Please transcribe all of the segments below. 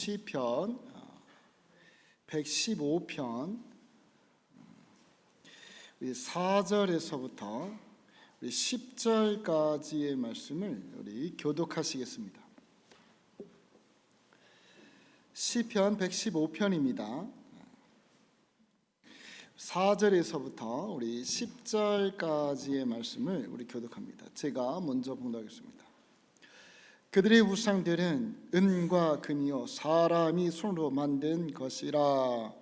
시편 115편 4절에서부터 10절까지의 말씀을 우리 교독하시겠습니다. 시편 115편입니다. 4절에서부터 우리 10절까지의 말씀을 우리 교독합니다. 제가 먼저 봉독하겠습니다. 그들의 우상들은 은과 금이요 사람이 손으로 만든 것이라.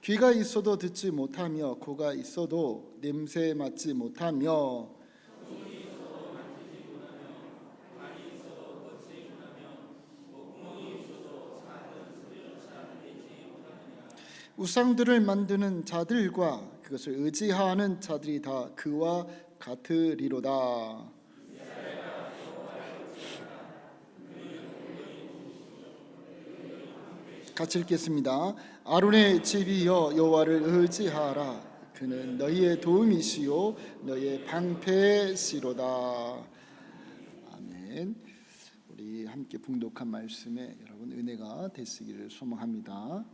귀가 있어도 듣지 못하며 코가 있어도 냄새 맡지 못하며 우상들을 만드는 자들과 그것을 의지하는 자들이 다 그와 같으리로다. 같이 읽겠습니다. 아론의 집이여 여호와를 의지하라. 그는 너희의 도움이시요 너희의 방패시로다. 아멘. 우리 함께 봉독한 말씀에 여러분 은혜가 되시기를 소망합니다.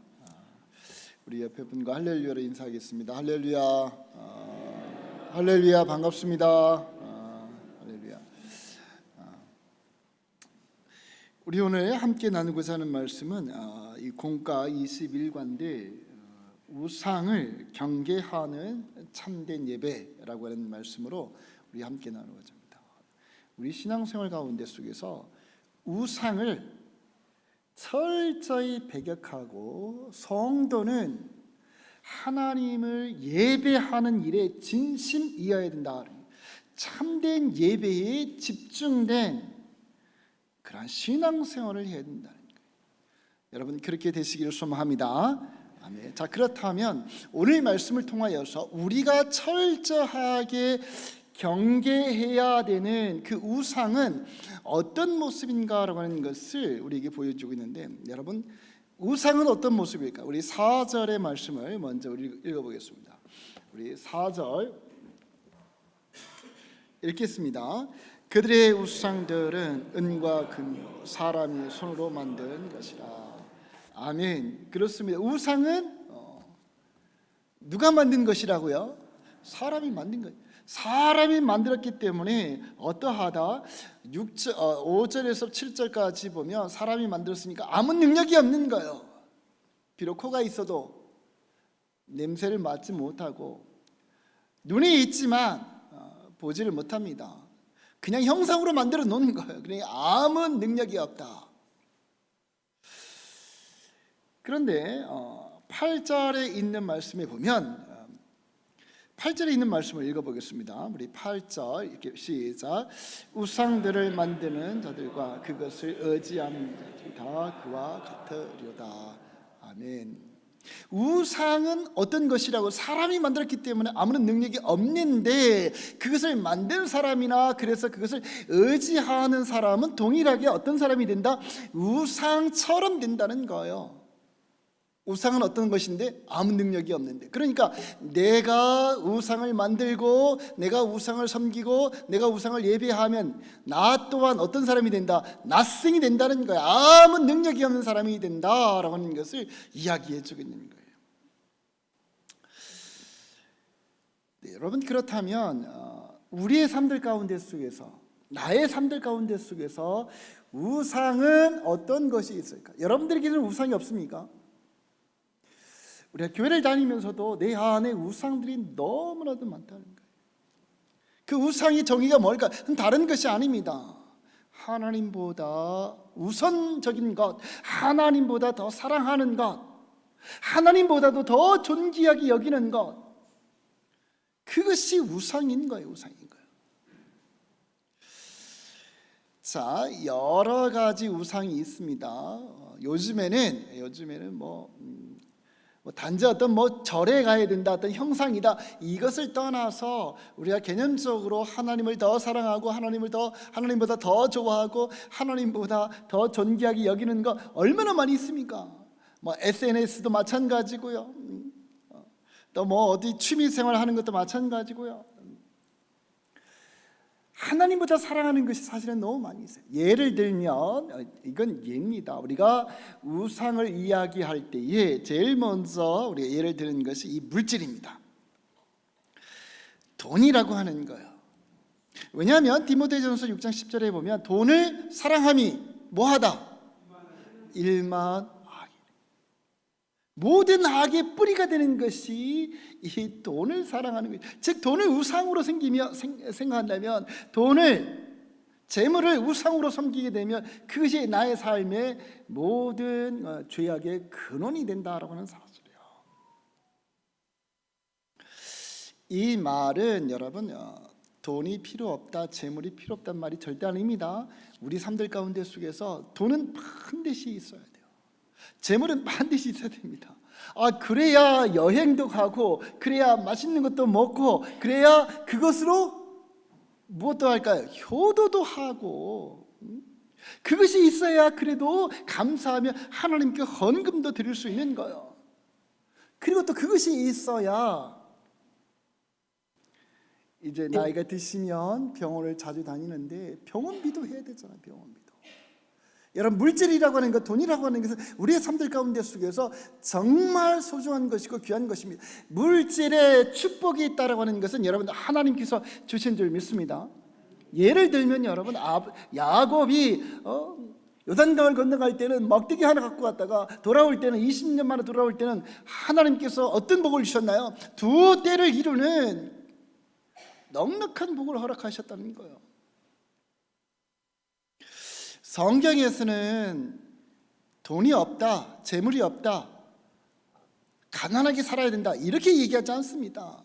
우리 옆에 분과 할렐루야로 인사하겠습니다. 할렐루야. 할렐루야. 반갑습니다. 할렐루야. 우리 오늘 함께 나누고자 하는 말씀은 이 공과 21관대 우상을 경계하는 참된 예배라고 하는 말씀으로 우리 함께 나누고자 합니다. 우리 신앙생활 가운데 속에서 우상을 철저히 배격하고 성도는 하나님을 예배하는 일에 진심이어야 된다. 참된 예배에 집중된 그런 신앙생활을 해야 된다는 거예요. 여러분 그렇게 되시기를 소망합니다. 아멘. 자, 그렇다면 오늘 말씀을 통하여서 우리가 철저하게 경계해야 되는 그 우상은 어떤 모습인가라고 하는 것을 우리에게 보여주고 있는데, 여러분 우상은 어떤 모습일까? 우리 4절의 말씀을 먼저 우리 읽어보겠습니다. 우리 4절 읽겠습니다. 그들의 우상들은 은과 금이요 사람이 손으로 만든 것이라. 아멘. 그렇습니다. 우상은 누가 만든 것이라고요? 사람이 만든 것. 사람이 만들었기 때문에 어떠하다. 5절에서 7절까지 보면 사람이 만들었으니까 아무 능력이 없는 거예요. 비록 코가 있어도 냄새를 맡지 못하고 눈이 있지만 보지를 못합니다. 그냥 형상으로 만들어 놓는 거예요. 그러니까 아무 능력이 없다. 그런데 8절에 있는 말씀에 보면 8절에 있는 말씀을 읽어보겠습니다. 우리 8절 이렇게 시작. 우상들을 만드는 자들과 그것을 의지하는 자들이 다 그와 같으리로다. 아멘. 우상은 어떤 것이라고? 사람이 만들었기 때문에 아무런 능력이 없는데 그것을 만든 사람이나 그래서 그것을 의지하는 사람은 동일하게 어떤 사람이 된다? 우상처럼 된다는 거예요. 우상은 어떤 것인데? 아무 능력이 없는데. 그러니까 내가 우상을 만들고 내가 우상을 섬기고 내가 우상을 예배하면 나 또한 어떤 사람이 된다? 낫승이 된다는 거야. 아무 능력이 없는 사람이 된다라고 하는 것을 이야기해 주고 있는 거예요. 네, 여러분 그렇다면 우리의 삶들 가운데 속에서, 나의 삶들 가운데 속에서 우상은 어떤 것이 있을까? 여러분들에게는 우상이 없습니까? 우리가 교회를 다니면서도 내 안에 우상들이 너무나도 많다는 거예요. 그 우상의 정의가 뭘까? 다른 것이 아닙니다. 하나님보다 우선적인 것, 하나님보다 더 사랑하는 것, 하나님보다도 더 존귀하게 여기는 것, 그것이 우상인 거예요. 우상인 거예요. 자, 여러 가지 우상이 있습니다. 요즘에는 단지 어떤 절에 가야 된다, 어떤 형상이다, 이것을 떠나서 우리가 개념적으로 하나님을 더 사랑하고 하나님보다 더 좋아하고 하나님보다 더 존귀하게 여기는 거 얼마나 많이 있습니까? SNS도 마찬가지고요. 또 어디 취미 생활 하는 것도 마찬가지고요. 하나님보다 사랑하는 것이 사실은 너무 많이 있어요. 예를 들면 이건 예입니다. 우리가 우상을 이야기할 때에 제일 먼저 우리가 예를 드는 것이 이 물질입니다. 돈이라고 하는 거예요. 왜냐하면 디모데전서 6장 10절에 보면 돈을 사랑함이 뭐하다? 일만 악이. 모든 악의 뿌리가 되는 것이 이 돈을 사랑하는 것. 즉 돈을 우상으로 생각한다면, 돈을, 재물을 우상으로 섬기게 되면 그것이 나의 삶의 모든 죄악의 근원이 된다라고 하는 사실이에요. 이 말은 여러분 돈이 필요 없다, 재물이 필요 없다는 말이 절대 아닙니다. 우리 삶들 가운데 속에서 돈은 반드시 있어야 돼요. 재물은 반드시 있어야 됩니다. 그래야 여행도 가고, 그래야 맛있는 것도 먹고, 그래야 그것으로 무엇도 할까요? 효도도 하고, 그것이 있어야 그래도 감사하며 하나님께 헌금도 드릴 수 있는 거예요. 그리고 또 그것이 있어야 이제 나이가 드시면 병원을 자주 다니는데 병원비도 해야 되잖아요. 병원비도. 여러분, 물질이라고 하는 것, 돈이라고 하는 것은 우리의 삶들 가운데 속에서 정말 소중한 것이고 귀한 것입니다. 물질에 축복이 있다라고 하는 것은 여러분 하나님께서 주신 줄 믿습니다. 예를 들면 여러분, 야곱이 요단강을 건너갈 때는 막대기 하나 갖고 갔다가 돌아올 때는 20년 만에 돌아올 때는 하나님께서 어떤 복을 주셨나요? 두 때를 이루는 넉넉한 복을 허락하셨다는 거예요. 성경에서는 돈이 없다, 재물이 없다, 가난하게 살아야 된다 이렇게 얘기하지 않습니다.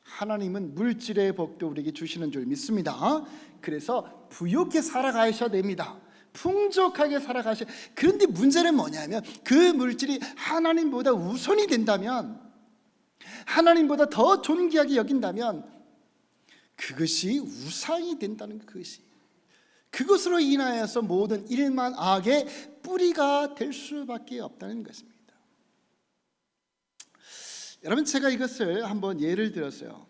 하나님은 물질의 복도 우리에게 주시는 줄 믿습니다. 그래서 부유하게 살아가셔야 됩니다. 풍족하게 살아가셔야. 그런데 문제는 뭐냐면 그 물질이 하나님보다 우선이 된다면, 하나님보다 더 존귀하게 여긴다면 그것이 우상이 된다는 것이, 그것으로 인하여서 모든 일만 악의 뿌리가 될 수밖에 없다는 것입니다. 여러분, 제가 이것을 한번 예를 들었어요.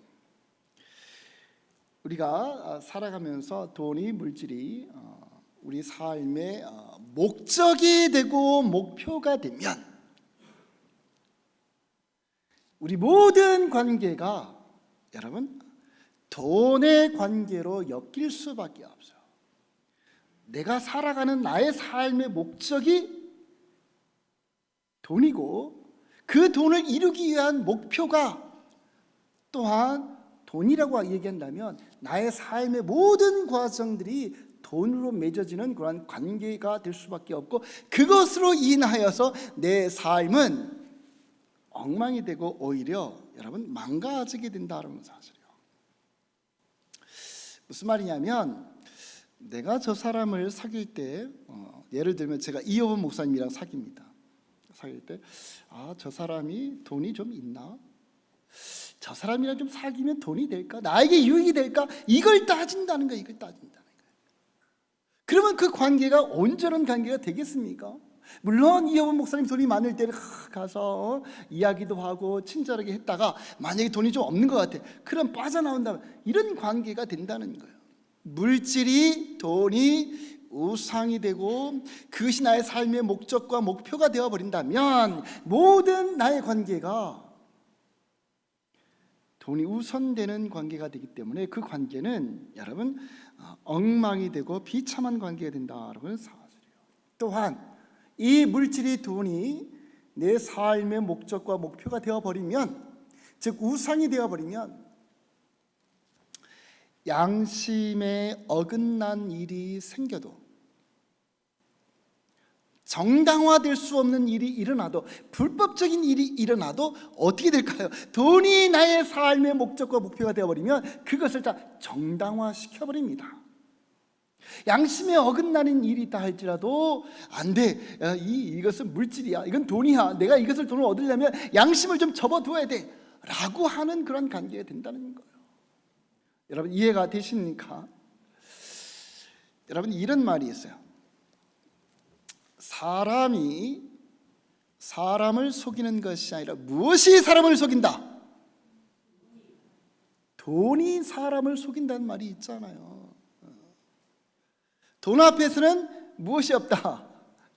우리가 살아가면서 돈이, 물질이 우리 삶의 목적이 되고 목표가 되면 우리 모든 관계가 여러분 돈의 관계로 엮일 수밖에 없어요. 내가 살아가는 나의 삶의 목적이 돈이고, 그 돈을 이루기 위한 목표가 또한 돈이라고 얘기한다면 나의 삶의 모든 과정들이 돈으로 맺어지는 그러한 관계가 될 수밖에 없고, 그것으로 인하여서 내 삶은 엉망이 되고 오히려 여러분 망가지게 된다는 사실이에요. 무슨 말이냐면, 내가 저 사람을 사귈 때 예를 들면 제가 이호범 목사님이랑 사깁니다. 사귈 때 저 사람이 돈이 좀 있나? 저 사람이랑 좀 사귀면 돈이 될까? 나에게 유익이 될까? 이걸 따진다는 거예요. 이걸 따진다는 거예요. 그러면 그 관계가 온전한 관계가 되겠습니까? 물론 이호범 목사님 돈이 많을 때는 가서 이야기도 하고 친절하게 했다가 만약에 돈이 좀 없는 것 같아, 그럼 빠져나온다면 이런 관계가 된다는 거예요. 물질이, 돈이 우상이 되고 그것이 나의 삶의 목적과 목표가 되어버린다면 모든 나의 관계가 돈이 우선되는 관계가 되기 때문에 그 관계는 여러분 엉망이 되고 비참한 관계가 된다라는 사실이에요. 또한 이 물질이, 돈이 내 삶의 목적과 목표가 되어버리면, 즉 우상이 되어버리면 양심에 어긋난 일이 생겨도, 정당화될 수 없는 일이 일어나도, 불법적인 일이 일어나도 어떻게 될까요? 돈이 나의 삶의 목적과 목표가 되어버리면 그것을 다 정당화시켜버립니다. 양심에 어긋나는 일이 있다 할지라도 안 돼, 이것은 물질이야, 이건 돈이야, 내가 이것을 돈을 얻으려면 양심을 좀 접어두어야 돼 라고 하는 그런 관계가 된다는 거예요. 여러분 이해가 되십니까? 여러분 이런 말이 있어요. 사람이 사람을 속이는 것이 아니라 무엇이 사람을 속인다? 돈이 사람을 속인다는 말이 있잖아요. 돈 앞에서는 무엇이 없다?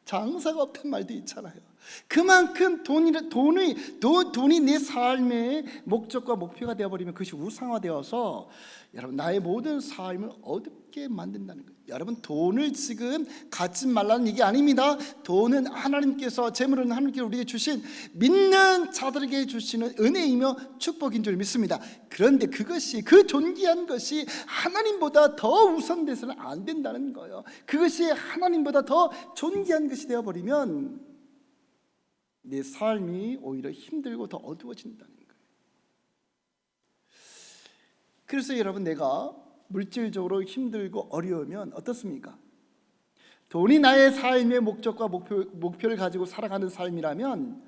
장사가 없다는 말도 있잖아요. 그만큼 돈이 내 삶의 목적과 목표가 되어버리면 그것이 우상화되어서 여러분 나의 모든 삶을 어둡게 만든다는 거예요. 여러분 돈을 지금 갖지 말라는 얘기 아닙니다. 돈은 하나님께서, 재물은 하나님께서 우리에게 주신, 믿는 자들에게 주시는 은혜이며 축복인 줄 믿습니다. 그런데 그것이, 그 존귀한 것이 하나님보다 더 우선돼서는 안 된다는 거예요. 그것이 하나님보다 더 존귀한 것이 되어버리면 내 삶이 오히려 힘들고 더 어두워진다는 거예요. 그래서 여러분, 내가 물질적으로 힘들고 어려우면 어떻습니까? 돈이 나의 삶의 목적과 목표를 가지고 살아가는 삶이라면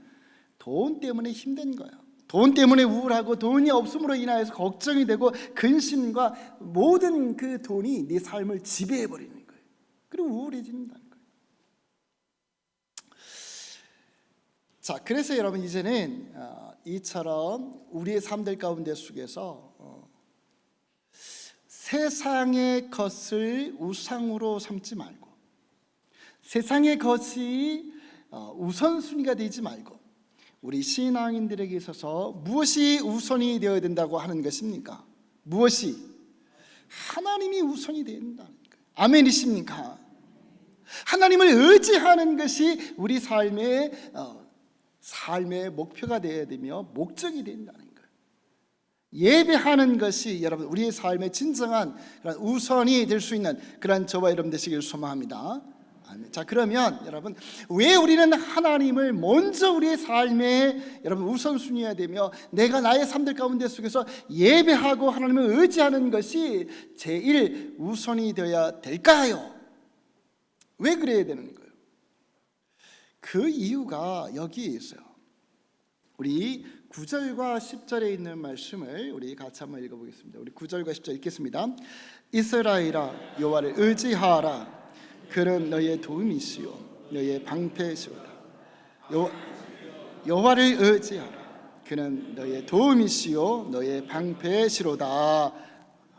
돈 때문에 힘든 거예요. 돈 때문에 우울하고 돈이 없음으로 인하여서 걱정이 되고 근심과 모든 그 돈이 내 삶을 지배해버리는 거예요. 그리고 우울해진다는 거예요. 자, 그래서 여러분 이제는 이처럼 우리의 삶들 가운데 속에서 세상의 것을 우상으로 삼지 말고, 세상의 것이 우선순위가 되지 말고, 우리 신앙인들에게 있어서 무엇이 우선이 되어야 된다고 하는 것입니까? 무엇이? 하나님이 우선이 된다는 거예요. 아멘이십니까? 하나님을 의지하는 것이 우리 삶의 목표가 되어야 되며 목적이 된다는 거예요. 예배하는 것이 여러분 우리의 삶의 진정한 그런 우선이 될 수 있는 그런 저와 여러분 되시길 소망합니다. 아멘. 자, 그러면 여러분, 왜 우리는 하나님을 먼저 우리의 삶의 여러분 우선순위해야 되며 내가 나의 삶들 가운데 속에서 예배하고 하나님을 의지하는 것이 제일 우선이 되어야 될까요? 왜 그래야 되는 거예요? 그 이유가 여기에 있어요. 우리 9절과 10절에 있는 말씀을 우리 같이 한번 읽어보겠습니다. 우리 9절과 10절 읽겠습니다. 이스라엘아, 여호와를 의지하라. 그는 너의 도움이시요 너의 방패시로다. 여호와를 의지하라. 그는 너의 도움이시요 너의 방패시로다.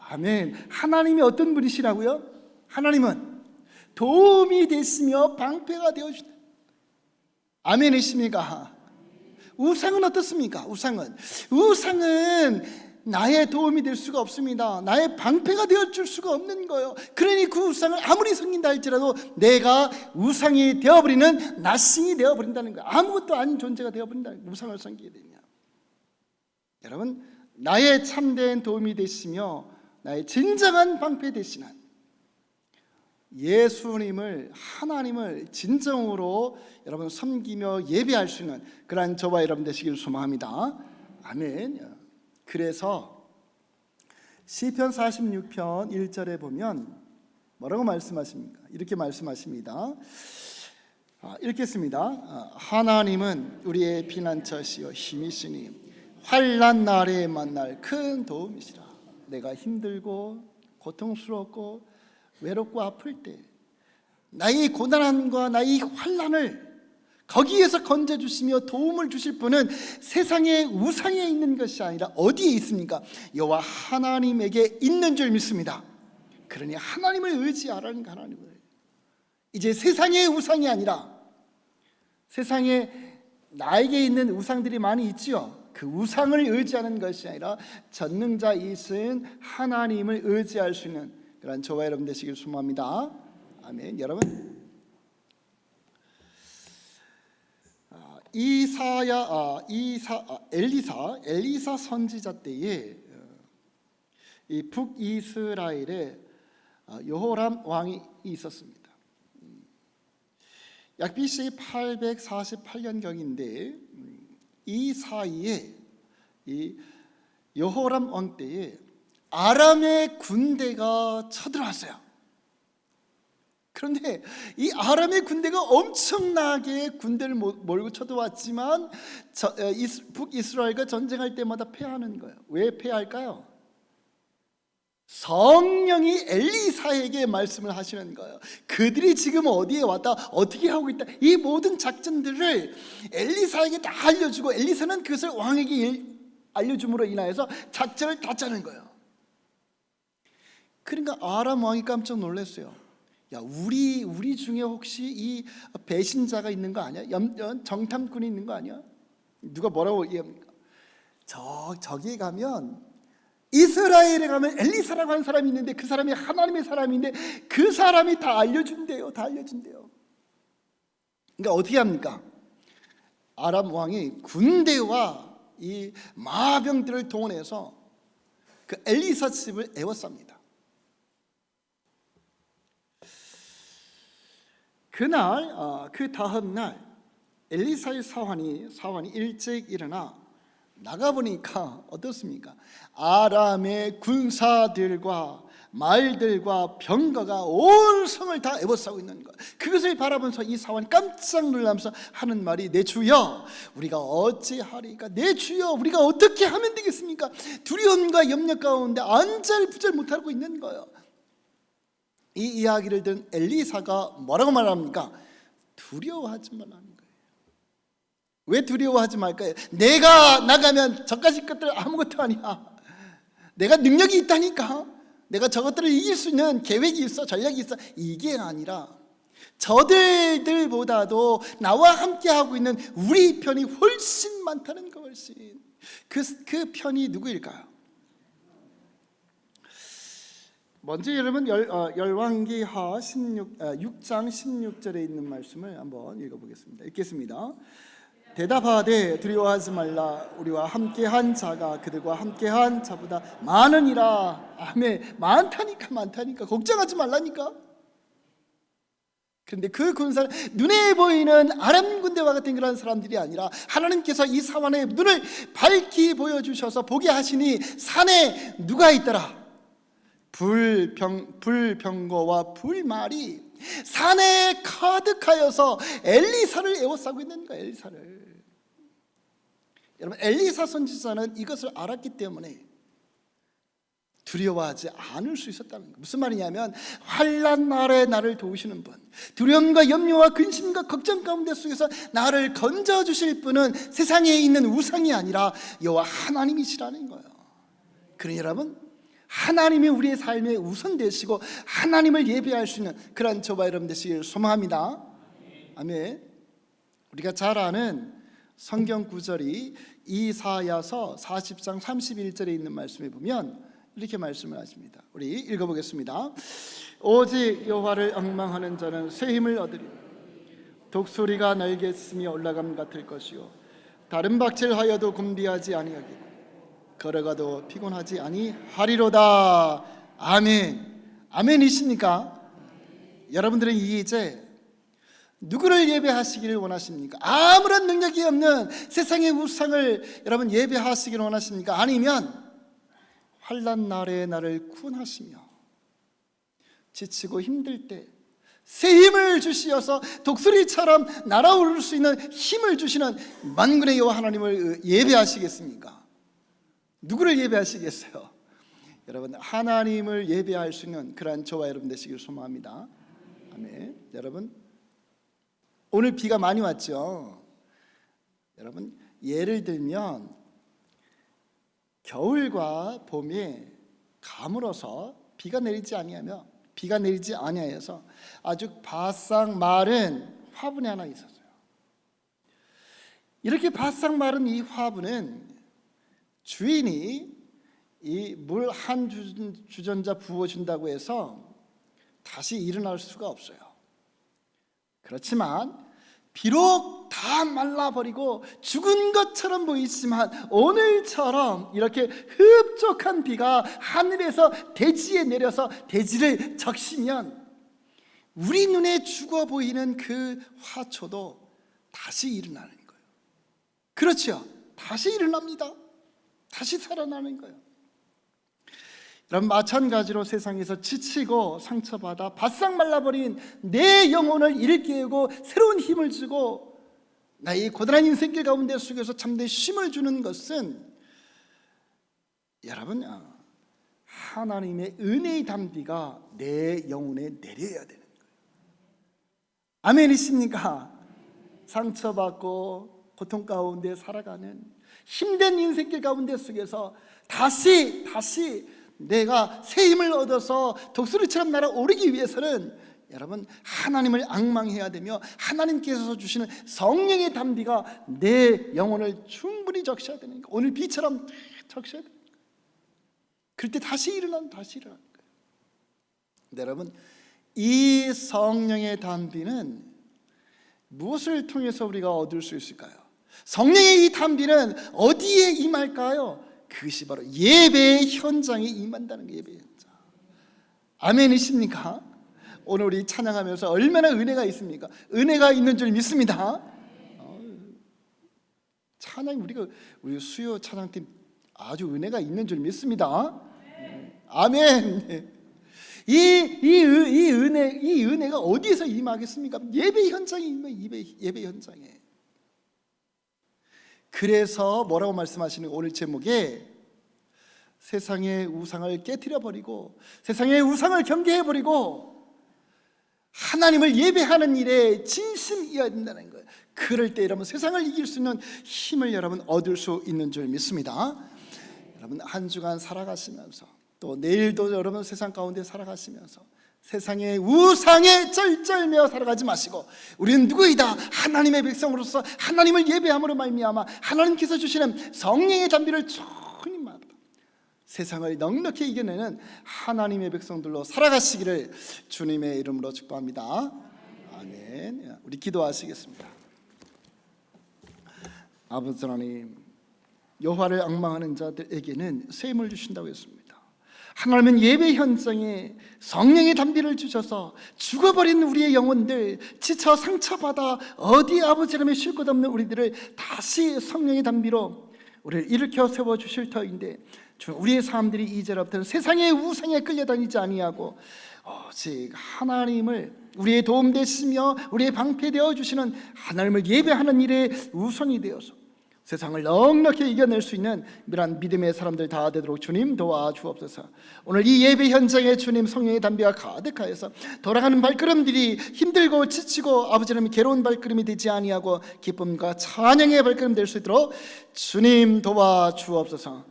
아멘. 하나님이 어떤 분이시라고요? 하나님은 도움이 되시며 방패가 되어주다. 아멘이십니까? 우상은 어떻습니까? 우상은 나의 도움이 될 수가 없습니다. 나의 방패가 되어줄 수가 없는 거예요. 그러니 그 우상을 아무리 섬긴다 할지라도 내가 우상이 되어버리는 나싱이 되어버린다는 거예요. 아무것도 아닌 존재가 되어버린다는 거예요. 우상을 섬기게 되면. 여러분, 나의 참된 도움이 되시며 나의 진정한 방패 되시는 예수님을, 하나님을 진정으로 여러분 섬기며 예배할 수 있는 그러한 저와 여러분 되시길 소망합니다. 아멘. 그래서 시편 46편 1절에 보면 뭐라고 말씀하십니까? 이렇게 말씀하십니다. 읽겠습니다. 하나님은 우리의 피난처시요 힘이시니 환난 날에 만날 큰 도움이시라. 내가 힘들고 고통스럽고 외롭고 아플 때 나의 고난과 나의 환난을 거기에서 건져주시며 도움을 주실 분은 세상의 우상에 있는 것이 아니라 어디에 있습니까? 여호와 하나님에게 있는 줄 믿습니다. 그러니 하나님을 의지하라는 거, 하나님을. 이제 세상의 우상이 아니라 세상에 나에게 있는 우상들이 많이 있지요. 그 우상을 의지하는 것이 아니라 전능자이신 하나님을 의지할 수 있는 그런 저와 여러분 되시길 소망합니다. 아멘. 여러분, 엘리사 선지자 때에 이 북이스라엘에 여호람 왕이 있었습니다. 약 BC 848년경인데 이 사이에 이 여호람 왕 때에 아람의 군대가 쳐들어왔어요. 그런데 이 아람의 군대가 엄청나게 군대를 몰고 쳐들어왔지만 북이스라엘과 전쟁할 때마다 패하는 거예요. 왜 패할까요? 성령이 엘리사에게 말씀을 하시는 거예요. 그들이 지금 어디에 왔다, 어떻게 하고 있다, 이 모든 작전들을 엘리사에게 다 알려주고 엘리사는 그것을 왕에게 알려줌으로 인하여서 작전을 다 짜는 거예요. 그러니까 아람 왕이 깜짝 놀랐어요. 야, 우리 중에 혹시 이 배신자가 있는 거 아니야? 정탐꾼이 있는 거 아니야? 누가 뭐라고 얘기합니까? 저기에 가면, 이스라엘에 가면 엘리사라고 하는 사람이 있는데 그 사람이 하나님의 사람인데 그 사람이 다 알려준대요. 다 알려준대요. 그러니까 어떻게 합니까? 아람 왕이 군대와 이 마병들을 동원해서 그 엘리사 집을 에워쌉니다. 그날 그 다음 날 엘리사의 사환이 일찍 일어나 나가보니까 어떻습니까? 아람의 군사들과 말들과 병거가 온 성을 다 에워싸고 있는 거예요. 그것을 바라보면서 이 사환이 깜짝 놀라면서 하는 말이, 내 주여 우리가 어찌하리까? 내 주여 우리가 어떻게 하면 되겠습니까? 두려움과 염려 가운데 안절부절 못하고 있는 거예요. 이 이야기를 들은 엘리사가 뭐라고 말합니까? 두려워하지 말라는 거예요. 왜 두려워하지 말까요? 내가 나가면 저까지 것들 아무것도 아니야. 내가 능력이 있다니까. 내가 저것들을 이길 수 있는 계획이 있어, 전략이 있어. 이게 아니라 저들보다도 나와 함께하고 있는 우리 편이 훨씬 많다는 거. 훨씬 그 편이 누구일까요? 먼저 여러분 열왕기하 6장 16절에 있는 말씀을 한번 읽어보겠습니다. 읽겠습니다. 대답하되 두려워하지 말라. 우리와 함께한 자가 그들과 함께한 자보다 많으니라. 아멘. 많다니까 걱정하지 말라니까. 그런데 그 군사는 눈에 보이는 아람 군대와 같은 그런 사람들이 아니라 하나님께서 이 사환의 눈을 밝히 보여주셔서 보게 하시니 산에 누가 있더라? 불병거와 불말이 산에 가득하여서 엘리사를 에워싸고 있는 거예요. 엘리사를. 여러분, 엘리사 선지자는 이것을 알았기 때문에 두려워하지 않을 수 있었다는 거예요. 무슨 말이냐면, 환난 날에 나를 도우시는 분, 두려움과 염려와 근심과 걱정 가운데 속에서 나를 건져주실 분은 세상에 있는 우상이 아니라 여호와 하나님이시라는 거예요. 그러니 여러분, 하나님이 우리의 삶에 우선 되시고 하나님을 예배할 수 있는 그런 저와 여러분 되시길 소망합니다. 아멘. 우리가 잘 아는 성경 구절이 이사야서 40장 31절에 있는 말씀에 보면 이렇게 말씀을 하십니다. 우리 읽어보겠습니다. 오직 여호와를 앙망하는 자는 새 힘을 얻으리. 독수리가 날개 쓰며 올라감 같을 것이요 다른 박질하여도 곤비하지 아니하겠고 걸어가도 피곤하지 아니하리로다. 아멘. 아멘이십니까? 여러분들은 이제 누구를 예배하시기를 원하십니까? 아무런 능력이 없는 세상의 우상을 여러분 예배하시기를 원하십니까? 아니면 환난 날에 나를 구원하시며 지치고 힘들 때 새 힘을 주시어서 독수리처럼 날아오를 수 있는 힘을 주시는 만군의 여호와 하나님을 예배하시겠습니까? 누구를 예배하시겠어요? 여러분, 하나님을 예배할 수 있는 그러한 저와 여러분 되시길 소망합니다. 아멘. 여러분, 오늘 비가 많이 왔죠? 여러분, 예를 들면 겨울과 봄에 가물어서 비가 내리지 아니하여서 아주 바싹 마른 화분이 하나 있었어요. 이렇게 바싹 마른 이 화분은 주인이 이 물 한 주전자 부어준다고 해서 다시 일어날 수가 없어요. 그렇지만 비록 다 말라버리고 죽은 것처럼 보이지만 오늘처럼 이렇게 흡족한 비가 하늘에서 대지에 내려서 대지를 적시면 우리 눈에 죽어 보이는 그 화초도 다시 일어나는 거예요. 그렇죠? 다시 일어납니다. 다시 살아나는 거예요. 여러분, 마찬가지로 세상에서 지치고 상처받아 바싹 말라버린 내 영혼을 일깨우고 새로운 힘을 주고 나의 고단한 인생길 가운데 속에서 참된 쉼을 주는 것은 여러분, 하나님의 은혜의 담비가 내 영혼에 내려야 되는 거예요. 아멘이십니까? 상처받고 고통 가운데 살아가는 힘든 인생길 가운데 속에서 다시 내가 새 힘을 얻어서 독수리처럼 날아오르기 위해서는 여러분 하나님을 앙망해야 되며 하나님께서 주시는 성령의 담비가 내 영혼을 충분히 적셔야 되는 거예요. 오늘 비처럼 적셔야 돼요. 그럴 때 다시 일어나는 거예요. 여러분 이 성령의 담비는 무엇을 통해서 우리가 얻을 수 있을까요? 성령의 이 담비는 어디에 임할까요? 그것이 바로 예배의 현장에 임한다는 거예요. 예배의 현장. 아멘이십니까? 오늘 우리 찬양하면서 얼마나 은혜가 있습니까? 은혜가 있는 줄 믿습니다. 찬양 우리 수요 찬양팀 아주 은혜가 있는 줄 믿습니다. 아멘. 이 은혜가 어디에서 임하겠습니까? 예배 현장에 임해. 예배 현장에. 그래서 뭐라고 말씀하시는 오늘 제목에 세상의 우상을 깨트려 버리고 세상의 우상을 경계해 버리고 하나님을 예배하는 일에 진심이어야 된다는 거예요. 그럴 때 여러분 세상을 이길 수 있는 힘을 여러분 얻을 수 있는 줄 믿습니다. 여러분 한 주간 살아가시면서 또 내일도 여러분 세상 가운데 살아가시면서 세상의 우상에 쩔쩔매어 살아가지 마시고 우리는 누구이다? 하나님의 백성으로서 하나님을 예배함으로 말미암아 하나님께서 주시는 성령의 담비를 충분히 받아 세상을 넉넉히 이겨내는 하나님의 백성들로 살아가시기를 주님의 이름으로 축복합니다. 아멘. 우리 기도하시겠습니다. 아버지 하나님, 여호와를 앙망하는 자들에게는 새 힘을 주신다고 했습니다. 하나님은 예배 현장에 성령의 담비를 주셔서 죽어버린 우리의 영혼들, 지쳐 상처받아 어디 아버지 하나님의 쉴 것 없는 우리들을 다시 성령의 담비로 우리를 일으켜 세워주실 터인데 우리의 사람들이 이제부터는 세상의 우상에 끌려다니지 아니하고 오직 하나님을 우리의 도움 되시며 우리의 방패 되어 주시는 하나님을 예배하는 일에 우선이 되어서 세상을 넉넉히 이겨낼 수 있는 이러한 믿음의 사람들 다 되도록 주님 도와주옵소서. 오늘 이 예배 현장에 주님 성령의 담비가 가득하여서 돌아가는 발걸음들이 힘들고 지치고 아버지 하나님 괴로운 발걸음이 되지 아니하고 기쁨과 찬양의 발걸음 될 수 있도록 주님 도와주옵소서.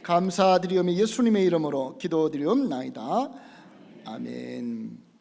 감사드리오며 예수님의 이름으로 기도드리옵나이다. 아멘.